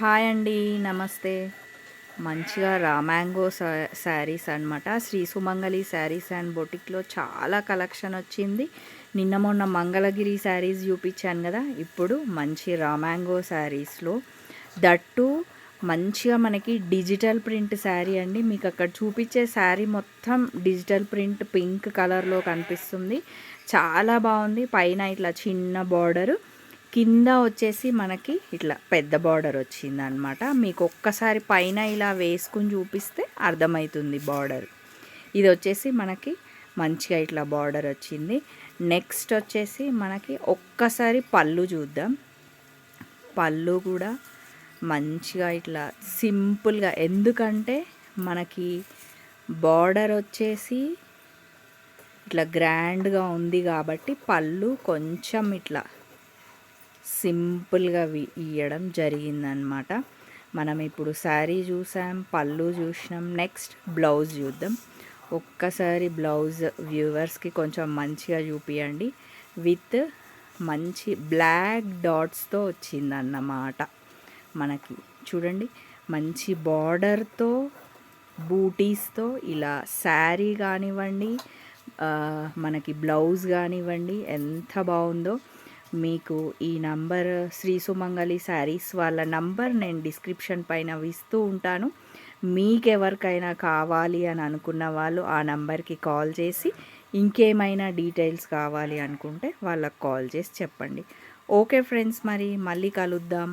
Hi అండి, నమస్తే. మంచిగా మ్యాంగో శారీస్ అనమాట. శ్రీ సుమంగళి శారీస్ అండ్ బొటిక్లో చాలా కలెక్షన్ వచ్చింది. నిన్న మొన్న మంగళగిరి శారీస్ చూపించాను కదా, ఇప్పుడు మంచి మ్యాంగో శారీస్లో దట్టు మంచిగా మనకి డిజిటల్ ప్రింట్ శారీ అండి. మీకు అక్కడ చూపించే శారీ మొత్తం డిజిటల్ ప్రింట్ పింక్ కలర్లో కనిపిస్తుంది. చాలా బాగుంది. పైన ఇట్లా చిన్న బార్డరు, కింద వచ్చేసి మనకి ఇట్లా పెద్ద బార్డర్ వచ్చింది అనమాట. మీకు ఒక్కసారి పైన ఇలా వేసుకుని చూపిస్తే అర్థమవుతుంది బార్డర్. ఇది వచ్చేసి మనకి మంచిగా ఇట్లా బార్డర్ వచ్చింది. నెక్స్ట్ వచ్చేసి మనకి ఒక్కసారి పళ్ళు చూద్దాం. పళ్ళు కూడా మంచిగా ఇట్లా సింపుల్గా, ఎందుకంటే మనకి బార్డర్ వచ్చేసి ఇట్లా గ్రాండ్గా ఉంది కాబట్టి పళ్ళు కొంచెం ఇట్లా సింపుల్గా ఇవ్వడం జరిగిందనమాట. మనం ఇప్పుడు శారీ చూసాం, పళ్ళు చూసినాం. నెక్స్ట్ బ్లౌజ్ చూద్దాం. ఒక్కసారి బ్లౌజ్ వ్యూవర్స్కి కొంచెం మంచిగా చూపియండి. విత్ మంచి బ్లాక్ డాట్స్తో వచ్చిందన్నమాట. మనకి చూడండి, మంచి బార్డర్తో బూటీస్తో ఇలా శారీ కానివ్వండి, మనకి బ్లౌజ్ కానివ్వండి, ఎంత బాగుందో. మీకు ఈ నంబర్ శ్రీ సుమంగళి శారీస్ వాళ్ళ నంబర్ నేను డిస్క్రిప్షన్ పైన ఇస్తూ ఉంటాను. మీకెవరికైనా కావాలి అని అనుకున్న వాళ్ళు ఆ నంబర్కి కాల్ చేసి ఇంకేమైనా డీటెయిల్స్ కావాలి అనుకుంటే వాళ్ళకి కాల్ చేసి చెప్పండి. ఓకే ఫ్రెండ్స్, మరి మళ్ళీ కలుద్దాం.